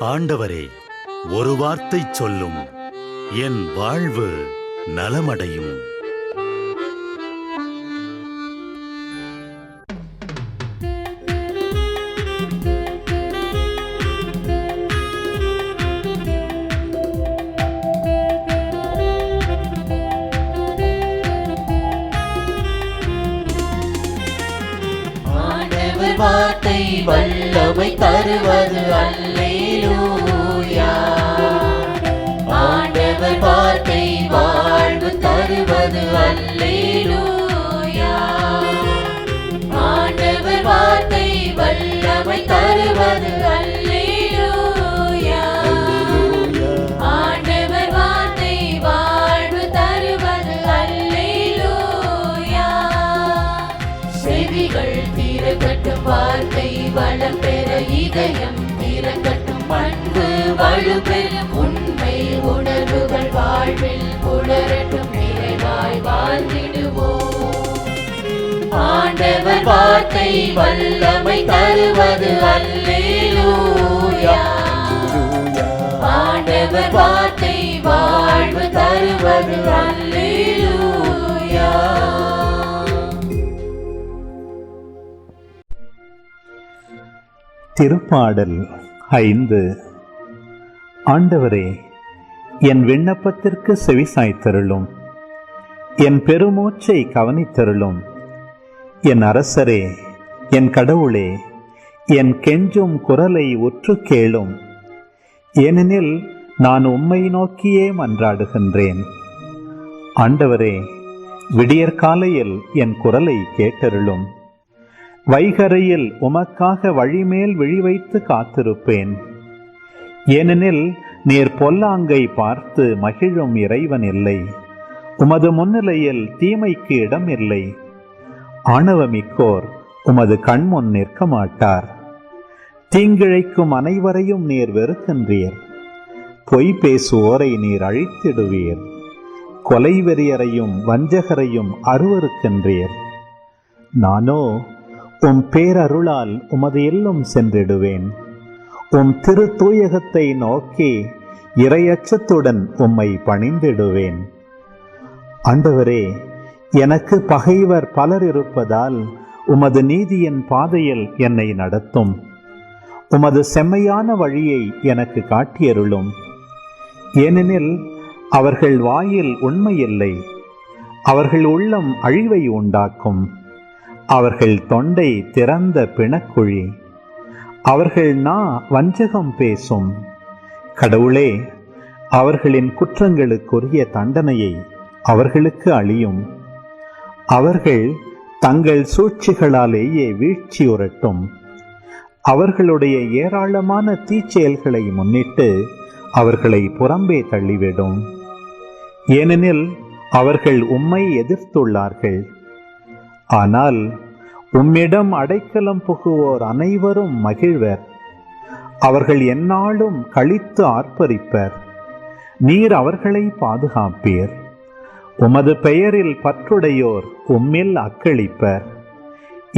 ஆண்டவரே, ஒரு வார்த்தை சொல்லும், என் வாழ்வு நலமடையும். வார்த்தை வல்லமை தருவது அல்லேலூயா. ஆண்டவர் வார்த்தை வாழ்வு தருவது அல்லேலூயா. ஆண்டவர் வார்த்தை வல்லமை தருவது அல்லேலூயா. ஆண்டவர் வார்த்தை வாழ்வு தருவது அல்லேலூயா. செவிகள் திறக்கட்டும், வார்த்தை வளம் பெற இதயம் திறக்கட்டும், பண்பு வலுப்பெறும், உண்மை உணர்வுகள் வாழ்வில் புலரட்டும், நிறைவாய் வாழ்ந்திடுவோம். ஆண்டவர் வார்த்தை வல்லமை தருவது அல்லேலூயா. ஆண்டவர் வார்த்தை வாழ்வு தருவது அல்லேலூயா. திருப்பாடல் 5. ஆண்டவரே, என் விண்ணப்பத்திற்கு செவிசாய்த்தருளும், என் பெருமூச்சை கவனித்தருளும். என் அரசரே, என் கடவுளே, என் கெஞ்சும் குரலை உற்று கேளும். ஏனெனில் நான் உம்மை நோக்கியே மன்றாடுகின்றேன். ஆண்டவரே, விடியற்காலையில் என் குரலை கேட்டருளும். வைகரையில் உமக்காக வழிமேல் விழிவைத்து காத்திருப்பேன். ஏனெனில் நீர் பொல்லாங்கை பார்த்து மகிழும் இறைவன் இல்லை. உமது முன்னிலையில் தீமைக்கு இடம் இல்லை. ஆணவமிக்கோர் உமது கண்முன் நிற்க மாட்டார். தீங்கிழைக்கும் அனைவரையும் நீர் வெறுக்கின்றீர். பொய் பேசுவோரை நீர் அழித்திடுவீர். கொலைவெறியரையும் வஞ்சகரையும் அருவருக்கின்றீர். நானோ உம் பேரருளால் உமது இல்லம் சென்றிடுவேன். உம் திரு தூயகத்தை நோக்கி இறையச்சத்துடன் உம்மை பணிந்திடுவேன். ஆண்டவரே, எனக்கு பகைவர் பலர் இருப்பதால் உமது நீதியின் பாதையில் என்னை நடத்தும். உமது செம்மையான வழியை எனக்கு காட்டியருளும். ஏனெனில் அவர்கள் வாயில் உண்மையில்லை. அவர்கள் உள்ளம் அழிவை உண்டாக்கும். அவர்கள் தொண்டை திறந்த பிணக்குழி. அவர்கள் நா வஞ்சகம் பேசும். கடவுளே, அவர்களின் குற்றங்களுக்குரிய தண்டனையை அவர்களுக்கு அளியும். அவர்கள் தங்கள் சூழ்ச்சிகளாலேயே வீழ்ச்சியுறட்டும். அவர்களுடைய ஏராளமான தீச்செயல்களை முன்னிட்டு அவர்களை புறம்பே தள்ளிவிடும். ஏனெனில் அவர்கள் உம்மை எதிர்த்துள்ளார்கள். ஆனால் உம்மிடம் அடைக்கலம் புகுவோர் அனைவரும் மகிழ்வர். அவர்கள் எந்நாளும் களித்து ஆர்ப்பரிப்பர். நீர் அவர்களை பாதுகாப்பீர். உமது பெயரில் பற்றுடையோர் உம்மில் அக்களிப்பர்.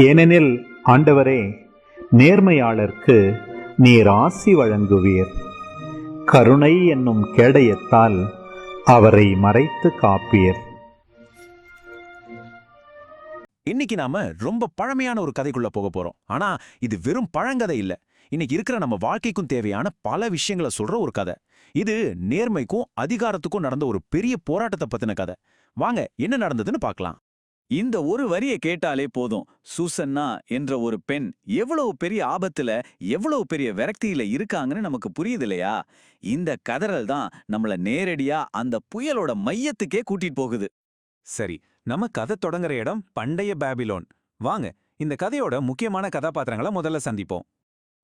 ஏனெனில் ஆண்டவரே, நேர்மையாளர்க்கு நீர் ஆசி வழங்குவீர். கருணை என்னும் கேடயத்தால் அவரை மறைத்து காப்பீர். இன்னைக்கு நாம ரொம்ப பழமையான ஒரு கதைக்குள்ள போக போறோம். ஆனா இது வெறும் பழங்கதை இல்ல. இன்னைக்கு இருக்கிற நம்ம வாழ்க்கைக்கும் தேவையான பல விஷயங்களை சொல்ற ஒரு கதை. இது நேர்மைக்கும் அதிகாரத்துக்கும் நடந்த ஒரு பெரிய போராட்டத்தை பத்தின கதை. வாங்க என்ன நடந்ததுன்னு பார்க்கலாம். இந்த ஒரு வரியை கேட்டாலே போதும், சூசன்னா என்ற ஒரு பெண் எவ்வளவு பெரிய ஆபத்துல, எவ்வளவு பெரிய விரக்தியில இருக்காங்கன்னு நமக்கு புரியுது இல்லையா? இந்த கதறல் தான் நம்மள நேரடியா அந்த புயலோட மையத்துக்கே கூட்டிட்டு போகுது. சரி, நம்ம கதை தொடங்குற இடம் பண்டைய பாபிலோன். வாங்க இந்த கதையோட முக்கியமான கதாபாத்திரங்களை முதல்ல சந்திப்போம்.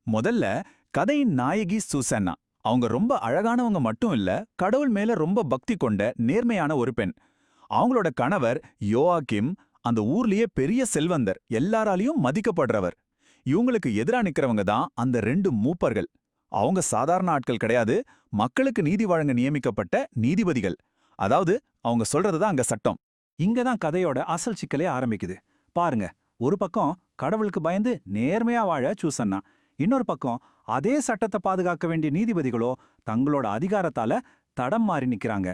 முதல்ல கதையின் நாயகி சூசன்னா. அவங்க ரொம்ப அழகானவங்க மட்டும் இல்ல, கடவுள் மேல ரொம்ப பக்தி கொண்ட நேர்மையான ஒரு பெண். அவங்களோட கணவர் யோவாக்கிம் அந்த ஊர்லயே பெரிய செல்வந்தர், எல்லாராலையும் மதிக்கப்படுறவர். இவங்களுக்கு எதிரா நிக்கிறவங்க தான் அந்த 2 மூப்பர்கள். அவங்க சாதாரண ஆட்கள் கிடையாது, மக்களுக்கு நீதி வழங்க நியமிக்கப்பட்ட நீதிபதிகள். அதாவது அவங்க சொல்றதுதான் அங்க சட்டம். இங்கதான் கதையோட அசல் சிக்கலே ஆரம்பிக்குது. பாருங்க, ஒரு பக்கம் கடவுளுக்கு பயந்து நேர்மையா வாழ சூசன்னா, இன்னொரு பக்கம் அதே சட்டத்தை பாதுகாக்க வேண்டிய நீதிபதிகளோ தங்களோட அதிகாரத்தால தடம் மாறி நிக்கிறாங்க.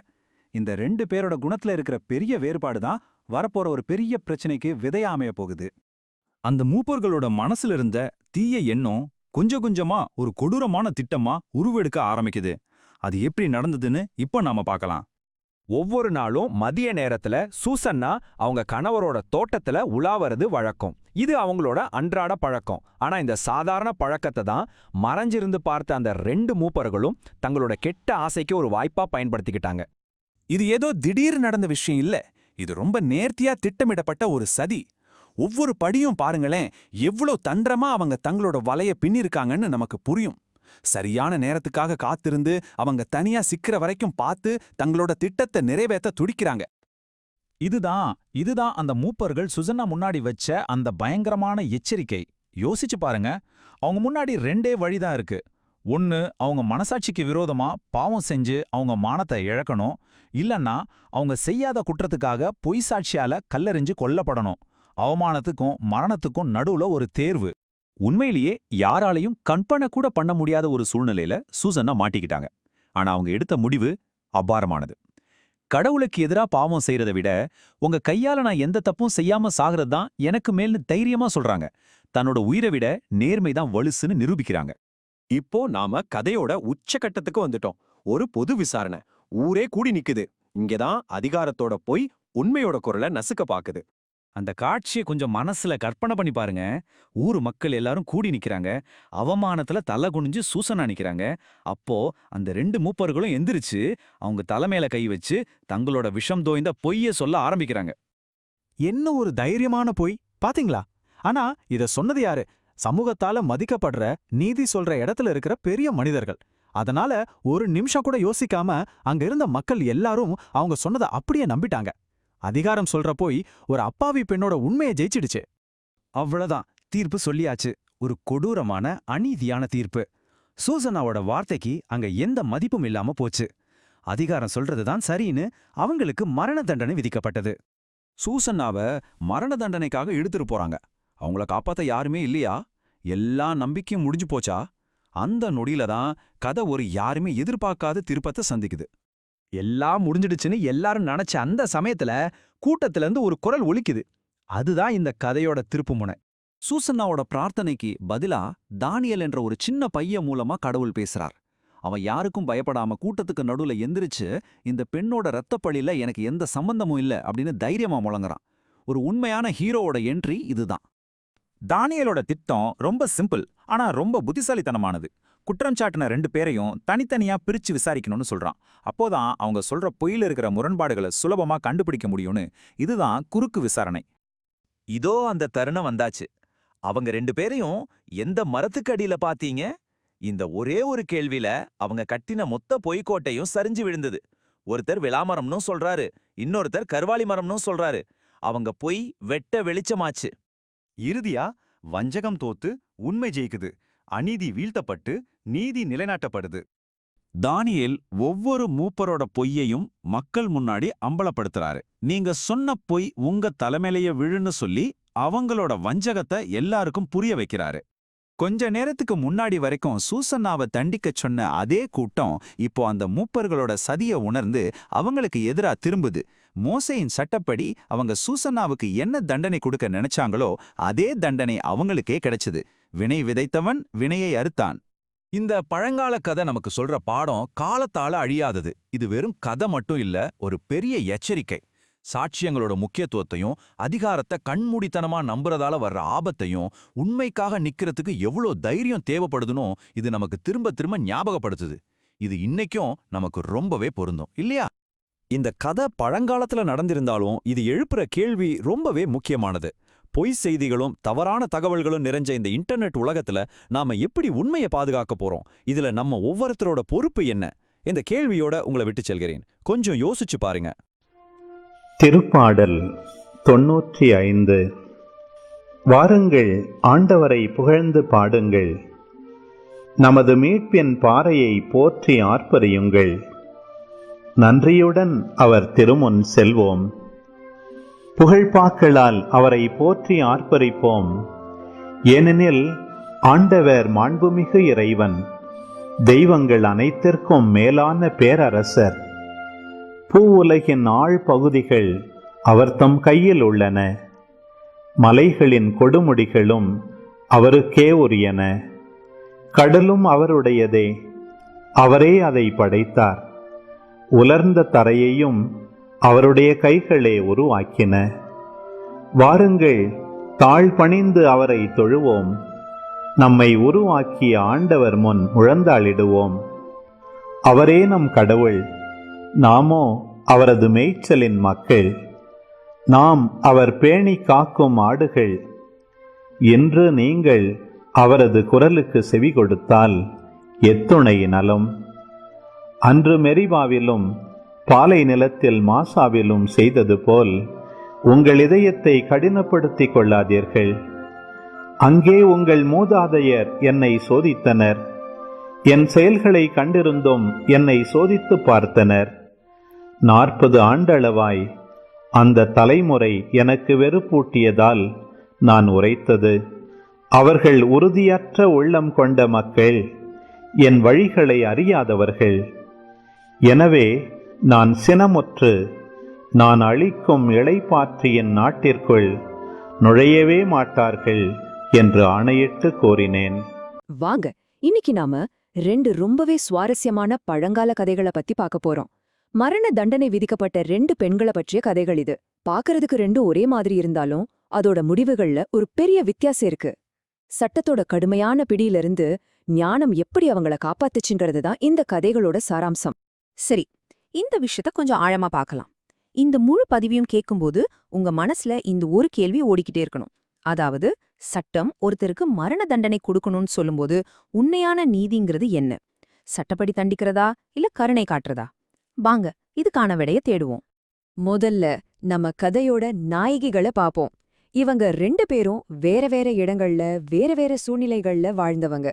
இந்த 2 பேரோட குணத்துல இருக்கிற பெரிய வேறுபாடு தான் வரப்போற ஒரு பெரிய பிரச்சனைக்கு விதையா அமைய போகுது. அந்த மூப்பர்களோட மனசுல இருந்த தீய எண்ணம் கொஞ்சம் கொஞ்சமா ஒரு கொடூரமான திட்டமா உருவெடுக்க ஆரம்பிக்குது. அது எப்படி நடந்ததுன்னு இப்ப நாம பார்க்கலாம். ஒவ்வொரு நாளும் மதிய நேரத்துல சூசன்னா அவங்க கணவரோட தோட்டத்துல உலாவறது வழக்கம். இது அவங்களோட அன்றாட பழக்கம். ஆனா இந்த சாதாரண பழக்கத்தை தான் மறைஞ்சிருந்து பார்த்த அந்த 2 மூப்பர்களும் தங்களோட கெட்ட ஆசைக்கு ஒரு வாய்ப்பா பயன்படுத்திக்கிட்டாங்க. இது ஏதோ திடீர் நடந்த விஷயம் இல்ல. இது ரொம்ப நேர்த்தியா திட்டமிடப்பட்ட ஒரு சதி. ஒவ்வொரு படியும் பாருங்களேன், எவ்வளோ தந்திரமா அவங்க தங்களோட வலைய பின்னிருக்காங்கன்னு நமக்கு புரியும். சரியான நேரத்துக்காக காத்திருந்து அவங்க தனியா சிக்கிற வரைக்கும் பார்த்து தங்களோட திட்டத்தை நிறைவேற்ற துடிக்கிறாங்க. இதுதான் அந்த மூப்பர்கள் சுசன்னா முன்னாடி வச்ச அந்த பயங்கரமான எச்சரிக்கை. யோசிச்சு பாருங்க, அவங்க முன்னாடி 2 வழிதான் இருக்கு. ஒன்னு, அவங்க மனசாட்சிக்கு விரோதமா பாவம் செஞ்சு அவங்க மானத்தை இழக்கணும். இல்லன்னா அவங்க செய்யாத குற்றத்துக்காக பொய் சாட்சியால கல்லெறிஞ்சு கொல்லப்படணும். அவமானத்துக்கும் மரணத்துக்கும் நடுவுல ஒரு தேர்வு. உண்மையிலேயே யாராலையும் கற்பனை கூட பண்ண முடியாத ஒரு சூழ்நிலையில சூசன்னா மாட்டிக்கிட்டாங்க. ஆனா அவங்க எடுத்த முடிவு அபாரமானது. கடவுளுக்கு எதிரா பாவம் செய்யறத விட உங்க கையால நான் எந்த தப்பும் செய்யாம சாகிறது தான் எனக்கு மேல்னு தைரியமா சொல்றாங்க. தன்னோட உயிரை விட நேர்மைதான் வலுசுன்னு நிரூபிக்கிறாங்க. இப்போ நாம கதையோட உச்சகட்டத்துக்கு வந்துட்டோம். ஒரு பொது விசாரணை. ஊரே கூடி நிக்குது. இங்கதான் அதிகாரத்தோட போய் உண்மையோட குரலை நசுக்க பாக்குது. அந்த காட்சியை கொஞ்சம் மனசுல கற்பனை பண்ணி பாருங்க. ஊர் மக்கள் எல்லாரும் கூடி நிக்கிறாங்க. அவமானத்துல தலை குனிஞ்சு சூசனா நிக்கிறாங்க. அப்போ அந்த 2 மூப்பர்களும் எந்திரிச்சு அவங்க தலைமையில கை வச்சு தங்களோட விஷம் தோய்ந்த பொய்ய சொல்ல ஆரம்பிக்கிறாங்க. என்ன ஒரு தைரியமான பொய் பாத்தீங்களா? ஆனா இத சொன்னது யாரு? சமூகத்தால மதிக்கப்படுற, நீதி சொல்ற இடத்துல இருக்கிற பெரிய மனிதர்கள். அதனால ஒரு நிமிஷம் கூட யோசிக்காம அங்க இருந்த மக்கள் எல்லாரும் அவங்க சொன்னதை அப்படியே நம்பிட்டாங்க. அதிகாரம் சொல்ற போய் ஒரு அப்பாவி பெண்ணோட உண்மையை ஜெயிச்சிடுச்சு. அவ்வளவுதான், தீர்ப்பு சொல்லியாச்சு. ஒரு கொடூரமான அநீதியான தீர்ப்பு. சூசனாவோட வார்த்தைக்கு அங்க எந்த மதிப்பும் இல்லாம போச்சு. அதிகாரம் சொல்றதுதான் சரின்னு அவங்களுக்கு மரண தண்டனை விதிக்கப்பட்டது. சூசன்னாவ மரண தண்டனைக்காக இழுத்துட்டு போறாங்க. அவங்கள காப்பாத்த யாருமே இல்லையா? எல்லா நம்பிக்கையும் முடிஞ்சு போச்சா? அந்த நொடியில தான் கதை ஒரு யாருமே எதிர்பார்க்காத திருப்பத்தை சந்திக்குது. எல்லாம் முடிஞ்சிடுச்சுன்னு எல்லாரும் நினைச்ச அந்த சமயத்துல கூட்டத்துல இருந்து ஒரு குரல் ஒலிக்குது. அதுதான் இந்த கதையோட திருப்புமுனை. சூசன்னாவோட பிரார்த்தனைக்கு பதிலா தானியல் என்ற ஒரு சின்ன பையன் மூலமா கடவுள் பேசுறார். அவன் யாருக்கும் பயப்படாம கூட்டத்துக்கு நடுவுல எந்திரிச்சு இந்த பெண்ணோட இரத்தப்பழியில எனக்கு எந்த சம்பந்தமும் இல்ல அப்படின்னு தைரியமா முழங்குறான். ஒரு உண்மையான ஹீரோவோட என்ட்ரி இதுதான். தானியலோட திட்டம் ரொம்ப சிம்பிள், ஆனா ரொம்ப புத்திசாலித்தனமானது. குற்றம் சாட்டின 2 பேரையும் தனித்தனியா பிரிச்சு விசாரிக்கணும்னு சொல்றான். அப்போதான் அவங்க சொல்ற பொய்யில இருக்கிற முரண்பாடுகளை சுலபமா கண்டுபிடிக்க முடியும்னு. இதுதான் குறுக்கு விசாரணை. இதோ அந்த தருணம் வந்தாச்சு. அவங்க 2 பேரையும் எந்த மரத்துக்கு அடியில பாத்தீங்க? இந்த ஒரே ஒரு கேள்வியில அவங்க கட்டின மொத்த பொய்க்கோட்டையும் சரிஞ்சு விழுந்தது. ஒருத்தர் விளாமரம்னு சொல்றாரு, இன்னொருத்தர் கருவாளி மரம்னு சொல்றாரு. அவங்க பொய் வெட்ட வெளிச்சமாச்சு. இறுதியா வஞ்சகம் தோத்து உண்மை ஜெயிக்குது. அநீதி வீழ்த்தப்பட்டு நீதி நிலைநாட்டப்படுது. தானியேல் ஒவ்வொரு மூப்பரோட பொய்யையும் மக்கள் முன்னாடி அம்பலப்படுத்துறாரு. நீங்க சொன்ன பொய் உங்க தலைமையிலேயே விழுன்னு சொல்லி அவங்களோட வஞ்சகத்தை எல்லாருக்கும் புரிய வைக்கிறாரு. கொஞ்ச நேரத்துக்கு முன்னாடி வரைக்கும் சூசன்னாவை தண்டிக்கச் சொன்ன அதே கூட்டம் இப்போ அந்த மூப்பர்களோட சதிய உணர்ந்து அவங்களுக்கு எதிரா திரும்புது. மோசேயின் சட்டப்படி அவங்க சூசன்னாவுக்கு என்ன தண்டனை கொடுக்க நினைச்சாங்களோ அதே தண்டனை அவங்களுக்கே கிடைச்சது. வினை விதைத்தவன் வினையை அறுத்தான். இந்த பழங்கால கதை நமக்கு சொல்ற பாடம் காலத்தால அழியாதது. இது வெறும் கதை மட்டும் இல்ல, ஒரு பெரிய எச்சரிக்கை. சாட்சியங்களோட முக்கியத்துவத்தையும் அதிகாரத்தை கண்மூடித்தனமா நம்புறதால வர்ற ஆபத்தையும் உண்மைக்காக நிக்கிறதுக்கு எவ்வளோ தைரியம் தேவைப்படுதுனோ இது நமக்கு திரும்ப திரும்ப ஞாபகப்படுத்துது. இது இன்னைக்கும் நமக்கு ரொம்பவே பொருந்தும் இல்லையா? இந்த கதை பழங்காலத்துல நடந்திருந்தாலும் இது எழுப்புற கேள்வி ரொம்பவே முக்கியமானது. பொய் செய்திகளும் தவறான தகவல்களும் நிறைஞ்ச இந்த இன்டர்நெட் உலகத்துல நாம எப்படி உண்மையை பாதுகாக்க போறோம்? இதுல நம்ம ஒவ்வொருத்தரோட பொறுப்பு என்ன? இந்த கேள்வியோட உங்களை விட்டு செல்கிறேன். கொஞ்சம் யோசிச்சு பாருங்க. திருப்பாடல் 95. வாருங்கள், ஆண்டவரை புகழ்ந்து பாடுங்கள். நமது மீட்பின் பாறையை போற்றி ஆர்ப்பரியுங்கள். நன்றியுடன் அவர் திருமுன் செல்வோம். புகழ்பாக்களால் அவரை போற்றி ஆர்ப்பரிப்போம். ஏனெனில் ஆண்டவர் மாண்புமிகு இறைவன், தெய்வங்கள் அனைத்திற்கும் மேலான பேரரசர். பூவுலகின் ஆழ் பகுதிகள் அவர் தம் கையில் உள்ளன. மலைகளின் கொடுமுடிகளும் அவருக்கே உரியன. கடலும் அவருடையதே, அவரே அதை படைத்தார். உலர்ந்த தரையையும் அவருடைய கைகளே உருவாக்கின. வாருங்கள், தாழ் பணிந்து அவரை தொழுவோம். நம்மை உருவாக்கிய ஆண்டவர் முன் முழந்தாளிடுவோம். அவரே நம் கடவுள், நாமோ அவரது மேய்ச்சலின் மக்கள். நாம் அவர் பேணி காக்கும் ஆடுகள். என்று நீங்கள் அவரது குரலுக்கு செவி கொடுத்தால் எத்துணை நலம். அன்று மெரிபாவிலும் பாலை நிலத்தில் மாசாவிலும் செய்தது போல் உங்கள் இதயத்தை கடினப்படுத்திக் கொள்ளாதீர்கள். அங்கே உங்கள் மூதாதையர் என்னை சோதித்தனர். என் செயல்களை கண்டிருந்தும் என்னை சோதித்து பார்த்தனர். 40 ஆண்டளவாய் அந்த தலைமுறை எனக்கு வெறுப்பூட்டியதால் நான் உரைத்தது. அவர்கள் உறுதியற்ற உள்ளம் கொண்ட மக்கள், என் வழிகளை அறியாதவர்கள். எனவே நான் சினமுற்று, நான் அளிக்கும் இளைப்பாற்றியின் நாட்டிற்குள் நுழையவே மாட்டார்கள் என்று ஆணையிட்டு கோரினேன். வாங்க, இன்னைக்கு நாம 2 ரொம்பவே சுவாரஸ்யமான பழங்கால கதைகளை பத்தி பார்க்க போறோம். மரண தண்டனை விதிக்கப்பட்ட 2 பெண்களை பற்றிய கதைகள் இது. பார்க்கறதுக்கு 2 ஒரே மாதிரி இருந்தாலும் அதோட முடிவுகள்ல ஒரு பெரிய வித்தியாசம் இருக்கு. சட்டத்தோட கடுமையான பிடியிலிருந்து ஞானம் எப்படி அவங்கள காப்பாத்துச்சுங்கிறது தான் இந்த கதைகளோட சாராம்சம். சரி, இந்த விஷயத்த கொஞ்சம் ஆழமா பார்க்கலாம். இந்த முழு பதிவையும் கேட்கும்போது உங்க மனசுல இந்த ஒரு கேள்வி ஓடிக்கிட்டே இருக்கணும். அதாவது, சட்டம் ஒருத்தருக்கு மரண தண்டனை கொடுக்கணும்னு சொல்லும்போது உண்மையான நீதிங்கிறது என்ன? சட்டப்படி தண்டிக்கிறதா இல்ல கருணை காட்டுறதா? வாங்க, இதுக்கான விடைய தேடுவோம். முதல்ல நம்ம கதையோட நாயகிகளை பாப்போம். இவங்க 2 பேரும் வேற வேற இடங்கள்ல வேற வேற சூழ்நிலைகள்ல வாழ்ந்தவங்க.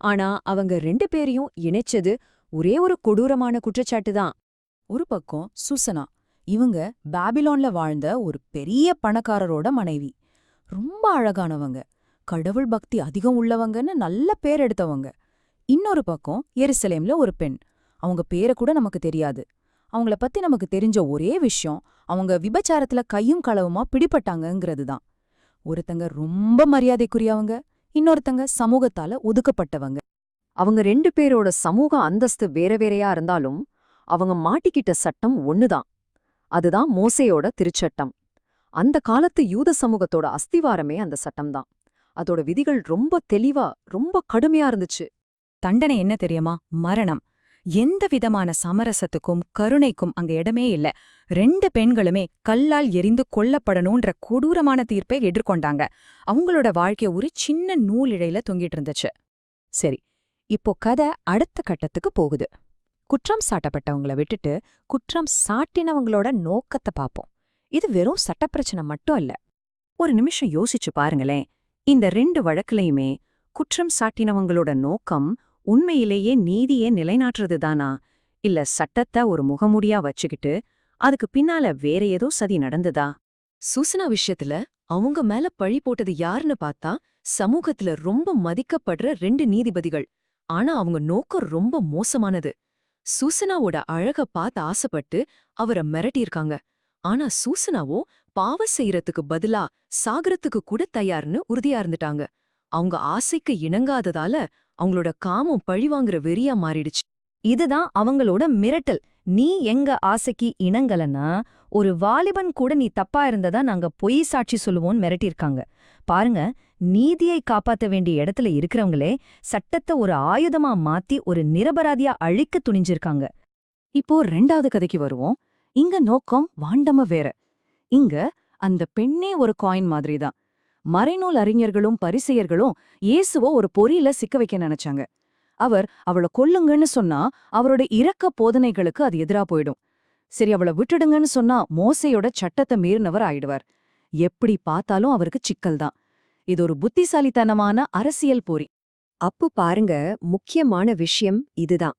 ஆனா அவங்க 2 பேரையும் இணைச்சது ஒரே ஒரு கொடூரமான குற்றச்சாட்டு தான். ஒரு பக்கம் சூசனா, இவங்க பாபிலோன்ல வாழ்ந்த ஒரு பெரிய பணக்காரரோட மனைவி. ரொம்ப அழகானவங்க, கடவுள் பக்தி அதிகம் உள்ளவங்கன்னு நல்ல பேர் எடுத்தவங்க. இன்னொரு பக்கம் எருசலேம்ல ஒரு பெண். அவங்க பேரை கூட நமக்கு தெரியாது. அவங்கள பத்தி நமக்கு தெரிஞ்ச ஒரே விஷயம், அவங்க விபச்சாரத்துல கையும் களவுமா பிடிபட்டாங்கங்கிறது தான். ஒருத்தங்க ரொம்ப மரியாதைக்குரியவங்க, இன்னொருத்தங்க சமூகத்தால ஒதுக்கப்பட்டவங்க. அவங்க 2 பேரோட சமூக அந்தஸ்து வேற வேறையா இருந்தாலும் அவங்க மாட்டிக்கிட்ட சட்டம் ஒண்ணுதான். அதுதான் மோசேயோட திருச்சட்டம். அந்த காலத்து யூத சமூகத்தோட அஸ்திவாரமே அந்த சட்டம்தான். அதோட விதிகள் ரொம்ப தெளிவா, ரொம்ப கடுமையா இருந்துச்சு. தண்டனை என்ன தெரியுமா? மரணம். எந்த விதமான சமரசத்துக்கும் கருணைக்கும் அங்க இடமே இல்ல. 2 பெண்களுமே கல்லால் எரிந்து கொல்லப்படணும்ன்ற கொடூரமான தீர்ப்பை எதிர்கொண்டாங்க. அவங்களோட வாழ்க்கை ஒரு சின்ன நூலிழையில தொங்கிட்டு இருந்துச்சு. சரி, இப்போ கதை அடுத்த கட்டத்துக்கு போகுது. குற்றம் சாட்டப்பட்டவங்கள விட்டுட்டு குற்றம் சாட்டினவங்களோட நோக்கத்தை பார்ப்போம். இது வெறும் சட்டப்பிரச்சனை மட்டும் இல்ல. ஒரு நிமிஷம் யோசிச்சு பாருங்களேன். இந்த 2 வழக்குலையுமே குற்றம் சாட்டினவங்களோட நோக்கம் உண்மையிலேயே நீதியை நிலைநாட்டுறதுதானா, இல்ல சட்டத்தை ஒரு முகமூடியா வச்சுக்கிட்டு அதுக்கு பின்னால வேற ஏதோ சதி நடந்ததா? சூசனா விஷயத்துல அவங்க மேல பழி போட்டது யாருன்னு பார்த்தா சமூகத்துல ரொம்ப மதிக்கப்படுற 2 நீதிபதிகள். ஆனா அவங்க நோக்கம் ரொம்ப மோசமானது. சூசனாவோட அழக பார்த்து ஆசைப்பட்டு அவரை மிரட்டியிருக்காங்க. ஆனா சூசனாவோ பாவம் செய்யறதுக்கு பதிலா சாகரத்துக்கு கூட தயார்னு உறுதியா இருந்துட்டாங்க. அவங்க ஆசைக்கு இணங்காததால அவங்களோட காமம் பழிவாங்குற வெறியா மாறிடுச்சு. இதுதான் அவங்களோட மிரட்டல். நீ எங்க ஆசைக்கு இணங்கலன்னா ஒரு வாலிபன் கூட நீ தப்பா இருந்ததா நாங்க பொய் சாட்சி சொல்லுவோன்னு மிரட்டியிருக்காங்க. பாருங்க, நீதியை காப்பாத்த வேண்டிய இடத்துல இருக்கிறவங்களே சட்டத்தை ஒரு ஆயுதமா மாத்தி ஒரு நிரபராதியா அழிக்க துணிஞ்சிருக்காங்க. இப்போ 2வது கதைக்கு வருவோம். இங்க நோக்கம் வாண்டம வேற. இங்க அந்த பெண்ணே ஒரு காயின் மாதிரிதான். மறைநூல் அறிஞர்களும் பரிசேயர்களும் இயேசுவோ ஒரு பொறியில சிக்க வைக்க நினைச்சாங்க. அவர் அவளை கொல்லுங்கன்னு சொன்னா அவரோட இரக்க போதனைகளுக்கு அது எதிரா போயிடும். சரி, அவளை விட்டுடுங்கன்னு சொன்னா மோசையோட சட்டத்தை மீறினவர் ஆயிடுவார். எப்படி பார்த்தாலும் அவருக்கு சிக்கல்தான். இது ஒரு புத்திசாலித்தனமான அரசியல் போரி. அப்போ பாருங்க, முக்கியமான விஷயம் இதுதான்.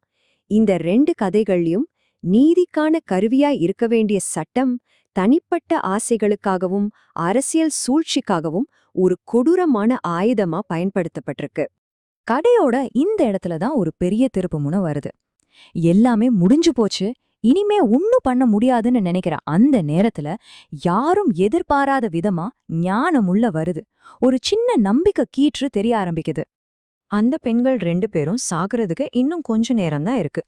இந்த 2 கதைகள்லயும் நீதிக்கான கருவியா இருக்க வேண்டிய சட்டம் தனிப்பட்ட ஆசைகளுக்காகவும் அரசியல் சூழ்ச்சிக்காகவும் ஒரு கொடூரமான ஆயுதமா பயன்படுத்தப்பட்டிருக்கு. கதையோட இந்த இடத்துல தான் ஒரு பெரிய திருப்புமுனை வருது. எல்லாமே முடிஞ்சு போச்சு, இனிமே ஒன்னும் பண்ண முடியாதுன்னு நினைக்கிற அந்த நேரத்துல யாரும் எதிர்பாராத விதமா ஞானம் உள்ள வருது. ஒரு சின்ன நம்பிக்கை கீற்று தெரிய ஆரம்பிக்குது. அந்த பெண்கள் 2 பேரும் சாகுறதுக்கு இன்னும் கொஞ்ச நேரம் தான் இருக்கு.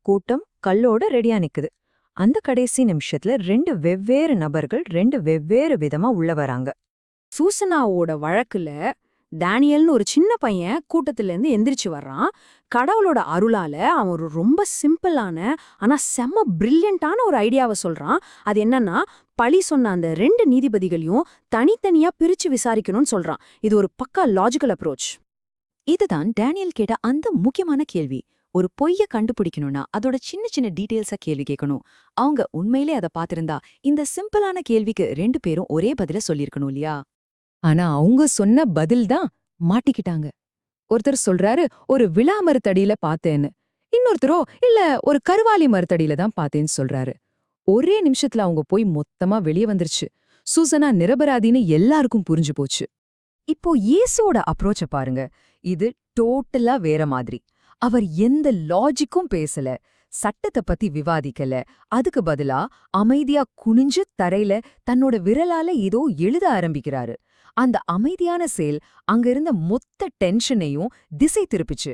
கூட்டம் கல்லோட ரெடியா நிக்குது. அந்த கடைசி நிமிஷத்துல 2 வெவ்வேறு நபர்கள் 2 வெவ்வேறு விதமா உள்ள வராங்க. சூசனாவோட வழக்குல டேனியல்னு ஒரு சின்ன பையன் கூட்டத்துல இருந்து எந்திரிச்சு வர்றான். கடவுளோட அருளால அவன் ஒரு ரொம்ப சிம்பிளான ஆனா செம்ம பிரில்லியண்டான ஒரு ஐடியாவை சொல்றான். அது என்னன்னா, பழி சொன்ன அந்த 2 நீதிபதிகளையும் தனித்தனியா பிரிச்சு விசாரிக்கணும்னு சொல்றான். இது ஒரு பக்கா லாஜிக்கல் அப்ரோச். இதுதான் டேனியல் கேட்ட அந்த முக்கியமான கேள்வி. ஒரு பொய்ய கண்டுபிடிக்கணும்னா அதோட சின்ன சின்ன டீடைல்ஸா கேள்வி கேட்கணும். அவங்க உண்மையிலே அதை பார்த்திருந்தா இந்த சிம்பிளான கேள்விக்கு 2 பேரும் ஒரே பதில சொல்லிருக்கணும் இல்லையா? ஆனா அவங்க சொன்ன பதில் தான் மாட்டிக்கிட்டாங்க. ஒருத்தர் சொல்றாரு, ஒரு விழா மரத்தடியில பார்த்தேன்னு. இன்னொருத்தரோ, இல்ல ஒரு கருவாலி மரத்தடியில தான் பார்த்தேன்னு சொல்றாரு. ஒரே நிமிஷத்துல அவங்க போய் மொத்தமா வெளியே வந்துருச்சு. சூசனா நிரபராதின்னு எல்லாருக்கும் புரிஞ்சு போச்சு. இப்போ இயேசுவோட அப்ரோச்ச பாருங்க. இது டோட்டலா வேற மாதிரி. அவர் எந்த லாஜிக்கும் பேசல, சட்டத்தை பத்தி விவாதிக்கல. அதுக்கு பதிலா அமைதியா குனிஞ்சு தரையில தன்னோட விரலால ஏதோ எழுத ஆரம்பிக்கிறாரு. அந்த அமைதியான செயல் அங்க இருந்த மொத்த டென்ஷனையும் திசை திருப்பிச்சு.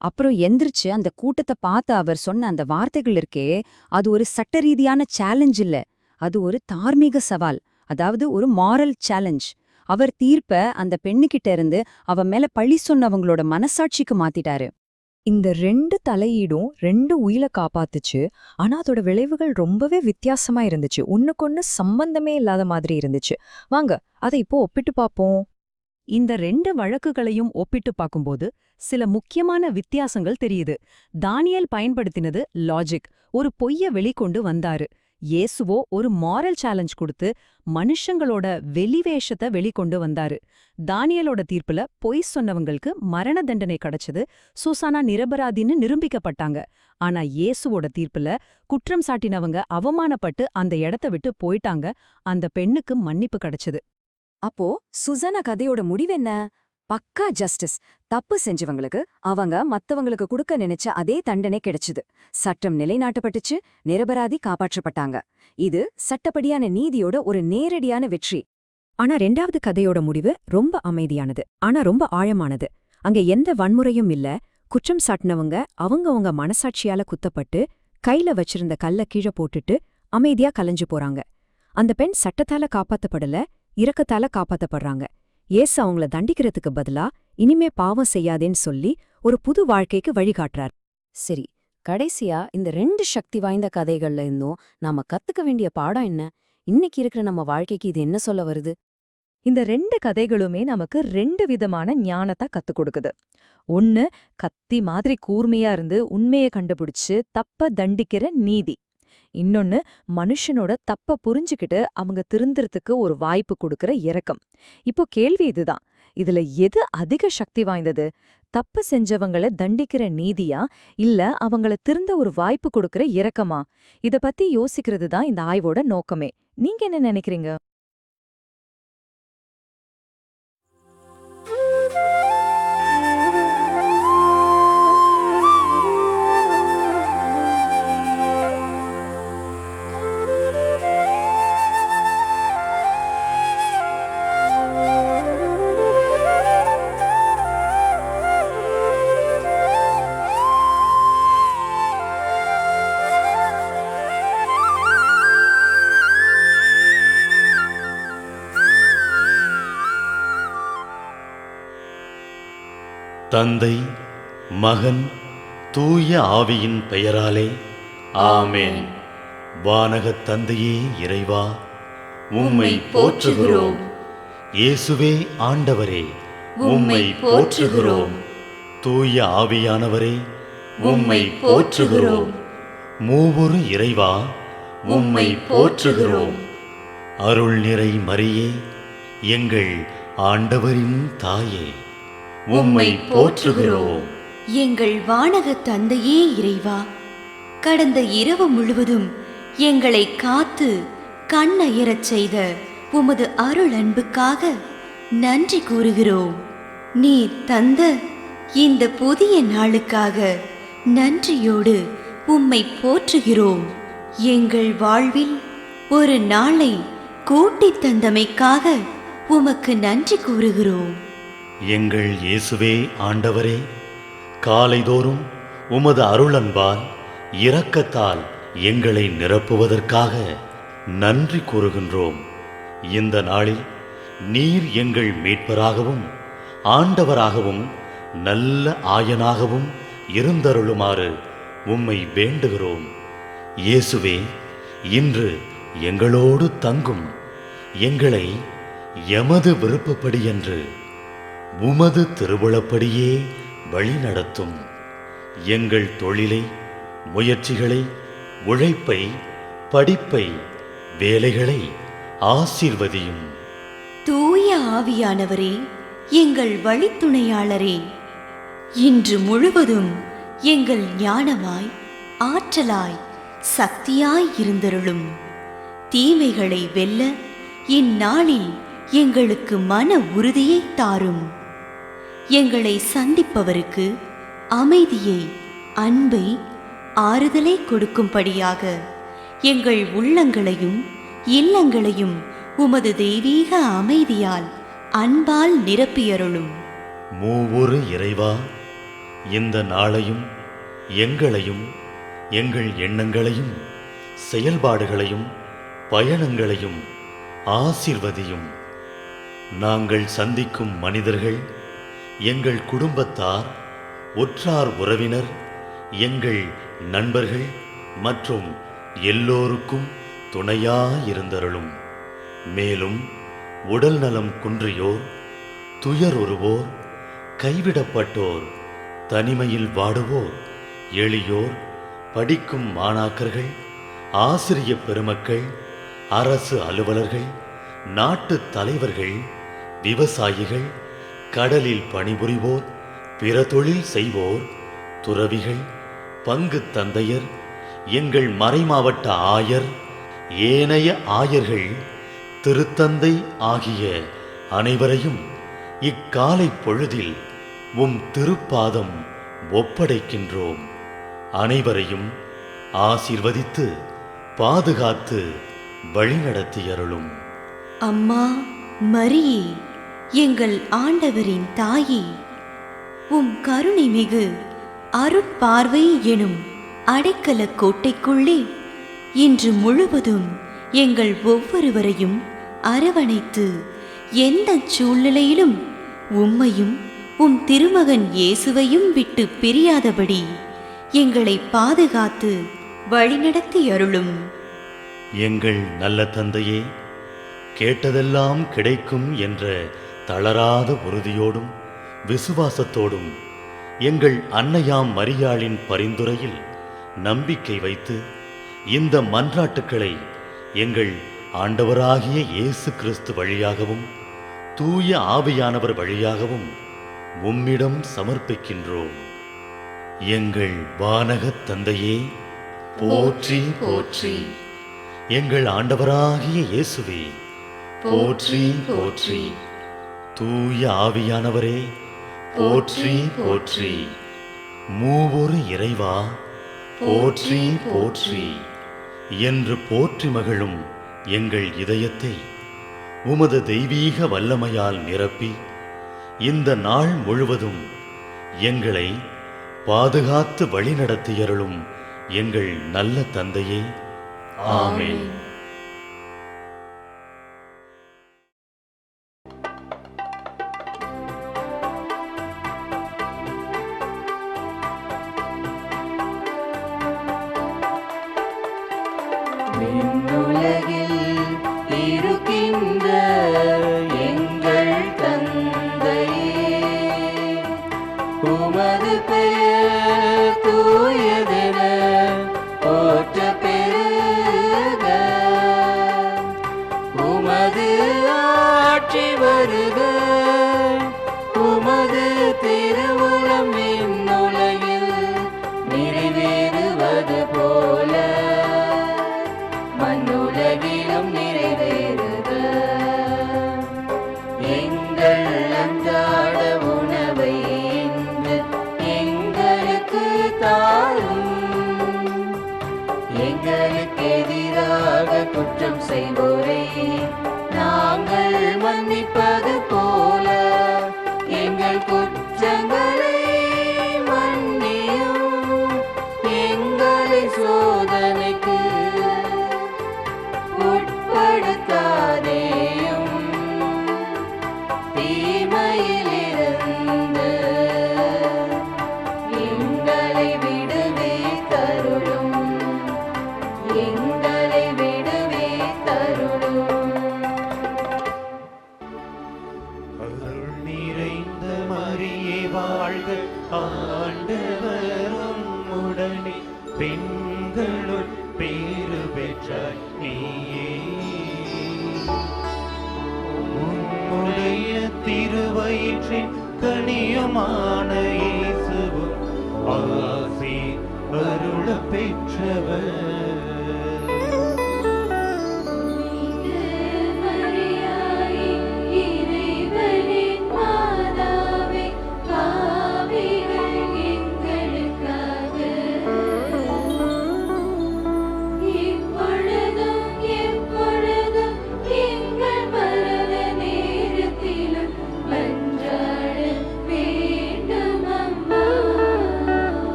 அப்புறம் எந்திரிச்சு அந்த கூட்டத்தை பார்த்து அவர் சொன்ன அந்த வார்த்தைகள் இருக்கே, அது ஒரு சட்ட ரீதியான சேலஞ்ச் இல்ல, அது ஒரு தார்மீக சவால். அதாவது ஒரு மாரல் சேலஞ்ச். அவர் தீர்ப்ப அந்த பெண்ணுகிட்ட இருந்து அவ மேல பழி சொன்னவங்களோட மனசாட்சிக்கு மாத்திட்டாரு. இந்த 2 தலையீடும் 2 உயிரை காப்பாத்துச்சு. ஆனா அதோட விளைவுகள் ரொம்பவே வித்தியாசமா இருந்துச்சு. ஒண்ணுக்கொன்னு சம்பந்தமே இல்லாத மாதிரி இருந்துச்சு. வாங்க அதை இப்போ ஒப்பிட்டு பார்ப்போம். இந்த 2 வழக்குகளையும் ஒப்பிட்டு பார்க்கும்போது சில முக்கியமான வித்தியாசங்கள் தெரியுது. தானியேல் பயன்படுத்தினது லாஜிக், ஒரு பொய்ய வெளிக்கொண்டு வந்தாரு. இயேசுவோ ஒரு மாரல் சேலஞ்ச் கொடுத்து மனுஷங்களோட வெளிவேஷத்தை வெளிக்கொண்டு வந்தாரு. தானியேலோட தீர்ப்புல பொய் சொன்னவங்களுக்கு மரண தண்டனை கிடைச்சது. சூசானா நிரபராதின்னு நிரூபிக்கப்பட்டாங்க. ஆனா இயேசுவோட தீர்ப்புல குற்றம் சாட்டினவங்க அவமானப்பட்டு அந்த இடத்த விட்டு போயிட்டாங்க. அந்த பெண்ணுக்கு மன்னிப்பு கிடைச்சது. அப்போ சுசனா கதையோட முடிவென்ன? பக்கா ஜஸ்டிஸ். தப்பு செஞ்சவங்களுக்கு அவங்க மத்தவங்களுக்கு கொடுக்க நினைச்ச அதே தண்டனை கிடைச்சுது. சட்டம் நிலைநாட்டப்பட்டுச்சு, நிரபராதி காப்பாற்றப்பட்டாங்க. இது சட்டப்படியான நீதியோட ஒரு நேரடியான வெற்றி. ஆனா 2வது கதையோட முடிவு ரொம்ப அமைதியானது, ஆனா ரொம்ப ஆழமானது. அங்க எந்த வன்முறையும் இல்ல. குற்றம் சாட்டினவங்க அவங்கவங்க மனசாட்சியால குத்தப்பட்டு கையில வச்சிருந்த கல்ல கீழே போட்டுட்டு அமைதியா கலைஞ்சு போறாங்க. அந்த பெண் சட்டத்தால காப்பாத்தப்படல, இரக்கத்தால காப்பாத்தப்படுறாங்க. இயேசு அவங்கள தண்டிக்கிறதுக்கு பதிலா இனிமே பாவம் செய்யாதேன்னு சொல்லி ஒரு புது வாழ்க்கைக்கு வழிகாட்டுறார். சரி, கடைசியா இந்த 2 சக்தி வாய்ந்த கதைகள்ல இருந்தும் நாம கத்துக்க வேண்டிய பாடம் என்ன? இன்னைக்கு இருக்கிற நம்ம வாழ்க்கைக்கு இது என்ன சொல்ல வருது? இந்த 2 கதைகளுமே நமக்கு 2 விதமான ஞானத்தை கத்துக் கொடுக்குது. ஒன்னு, கத்தி மாதிரி கூர்மையா இருந்து உண்மையை கண்டுபிடிச்சு தப்ப தண்டிக்கிற நீதி. இன்னொன்னு, மனுஷனோட தப்ப புரிஞ்சுக்கிட்டு அவங்க திருந்துறதுக்கு ஒரு வாய்ப்பு கொடுக்கற இரக்கம். இப்போ கேள்வி இதுதான், இதுல எது அதிக சக்தி வாய்ந்தது? தப்பு செஞ்சவங்கள தண்டிக்கிற நீதியா, இல்ல அவங்கள திருந்த ஒரு வாய்ப்பு கொடுக்கற இரக்கமா? இத பத்தி யோசிக்கிறது தான் இந்த ஆய்வோட நோக்கமே. நீங்க என்ன நினைக்கிறீங்க? தந்தை, மகன், தூய ஆவியின் பெயராலே ஆமென். வானகத் தந்தையே இறைவா, உம்மை போற்றுகிறோம். இயேசுவே ஆண்டவரே, உம்மை போற்றுகிறோம். தூய ஆவியானவரே, உம்மை போற்றுகிறோம். மூவொரு இறைவா, உம்மை போற்றுகிறோம். அருள் நிறை மரியே, எங்கள் ஆண்டவரின் தாயே, உம்மை போற்றுகிறோம். எங்கள் வானக தந்தையே இறைவா, கடந்த இரவு முழுவதும் எங்களை காத்து கண்ணயரச் செய்த உமது அருள் அன்புக்காக நன்றி கூறுகிறோம். நீ தந்த இந்த புதிய நாளுக்காக நன்றியோடு உம்மை போற்றுகிறோம். எங்கள் வாழ்வில் ஒரு நாளை கூட்டித் தந்தமைக்காக உமக்கு நன்றி கூறுகிறோம். எங்கள் இயேசுவே ஆண்டவரே, காலைதோறும் உமது அருளன்பால் இரக்கத்தால் எங்களை நிரப்புவதற்காக நன்றி கூறுகின்றோம். இந்த நாளில் நீர் எங்கள் மீட்பராகவும் ஆண்டவராகவும் நல்ல ஆயனாகவும் இருந்தருளுமாறு உம்மை வேண்டுகிறோம். இயேசுவே, இன்று எங்களோடு தங்கும். எங்களை எமது விருப்பப்படியென்று உமது திருவுளப்படியே வழிநடத்தும். எங்கள் தொழிலை, முயற்சிகளை, உழைப்பை, படிப்பை, வேலைகளை ஆசீர்வதியும். தூய ஆவியானவரே, எங்கள் வழித்துணையாளரே, இன்று முழுவதும் எங்கள் ஞானமாய், ஆற்றலாய், சக்தியாய் இருந்தருளும். தீமைகளை வெல்ல இந்நாளில் எங்களுக்கு மன உறுதியை தாரும். எங்களை சந்திப்பவருக்கு அமைதியை, அன்பை, ஆறுதலை கொடுக்கும்படியாக எங்கள் உள்ளங்களையும் இல்லங்களையும் உமது தெய்வீக அமைதியால், அன்பால் நிரப்பியருளும். மூவொரு இறைவா, இந்த நாளையும் எங்களையும் எங்கள் எண்ணங்களையும் செயல்பாடுகளையும் பயணங்களையும் ஆசீர்வதியும். நாங்கள் சந்திக்கும் மனிதர்கள், எங்கள் குடும்பத்தார், உற்றார் உறவினர், எங்கள் நண்பர்கள் மற்றும் எல்லோருக்கும் துணையாயிருந்தருளும். மேலும் உடல் நலம் குன்றியோர், துயருறுவோர், கைவிடப்பட்டோர், தனிமையில் வாடுவோர், எளியோர், படிக்கும் மாணாக்கர்கள், ஆசிரிய பெருமக்கள், அரசு அலுவலர்கள், நாட்டு தலைவர்கள், விவசாயிகள், கடலில் பணிபுரிவோர், பிற தொழில் செய்வோர், துறவிகள், பங்கு தந்தையர், எங்கள் மறைமாவட்ட ஆயர், ஏனைய ஆயர்கள், திருத்தந்தை ஆகிய அனைவரையும் இக்காலை பொழுதில் உம் திருப்பாதம் ஒப்படைக்கின்றோம். அனைவரையும் ஆசீர்வதித்து பாதுகாத்து வழிநடத்தியருளும். அம்மா மரியே, எங்கள் ஆண்டவரின் தாயே, உம் கருணை மிகு அருட்பார்வை எனும் அடைக்கல கோட்டைக்குள்ளே இன்று முழுவதும் எங்கள் ஒவ்வொருவரையும் அரவணைத்து எந்த சூழ்நிலையிலும் உம்மையும் உம் திருமகன் இயேசுவையும் விட்டு பிரியாதபடி எங்களை பாதுகாத்து வழிநடத்தி அருளும். எங்கள் நல்ல தந்தையே, கேட்டதெல்லாம் கிடைக்கும் என்ற தளராத உறுதியோடும் விசுவாசத்தோடும் எங்கள் அன்னையாம் மரியாளின் பரிந்துரையில் நம்பிக்கை வைத்து இந்த மன்றாட்டுக்களை எங்கள் ஆண்டவராகிய இயேசு கிறிஸ்து வழியாகவும் தூய ஆவியானவர் வழியாகவும் உம்மிடம் சமர்ப்பிக்கின்றோம். எங்கள் வானகத் தந்தையே, போற்றி போற்றி. எங்கள் ஆண்டவராகிய இயேசுவே, போற்றி போற்றி. தூய ஆவியானவரே, போற்றி போற்றி. மூவொரு இறைவா, போற்றி போற்றி என்று போற்றி மகிழும் எங்கள் இதயத்தை உமது தெய்வீக வல்லமையால் நிரப்பி இந்த நாள் முழுவதும் எங்களை பாதுகாத்து வழிநடத்தியருளும் எங்கள் நல்ல தந்தையே. ஆமென். விண்ணுலகில் இருக்கின்ற எங்கள் தந்தையே, உமது பெயர் தூயதென போற்ற பெறுக. உமது ஆட்சி வருக. உமது திருவுளம் விண்ணுலகில் நிறைவேறுவது போல மண்ணுலகிலும் நிறைவேறுக. தாரும். எங்களுக்கு எதிராக குற்றம் செய்வோரை நாங்கள் மன்னிப்பது போல எங்கள் குற்றங்களை மன்னியும். எங்களை சோதனைக்கு உட்படுத்தாதேயும், தீமையிலிருந்து எங்களை விடுவித்தருளும். எங்களை விடுவித்தருளும். அருள் நிறைந்த மரியே வாழ்க, ஆண்டவரும் உடனே பெண்களுள் பேறு பெற்றாய் நீயே. உம்முடைய திருவயிற்றின் கனியுமான இயேசுவும் ஆசி அருள பெற்றவர்.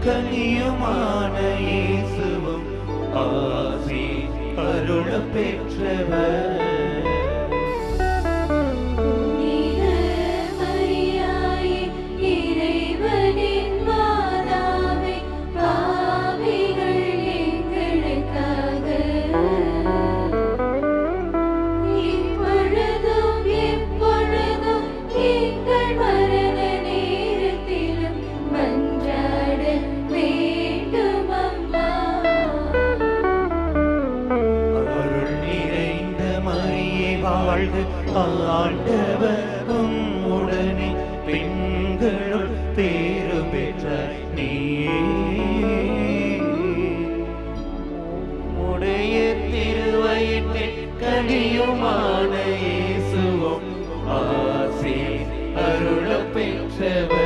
கனியுமான இயேசுவும் ஆசி அருள பெற்றவர். வாழ்க, ஆண்டவரும் உடனே பெண்களுள் பேறு பெற்றாய் நீயே. உடைய திருவயிற்றின் கனியுமான இயேசுவும் ஆசி அருள பெற்றவர்.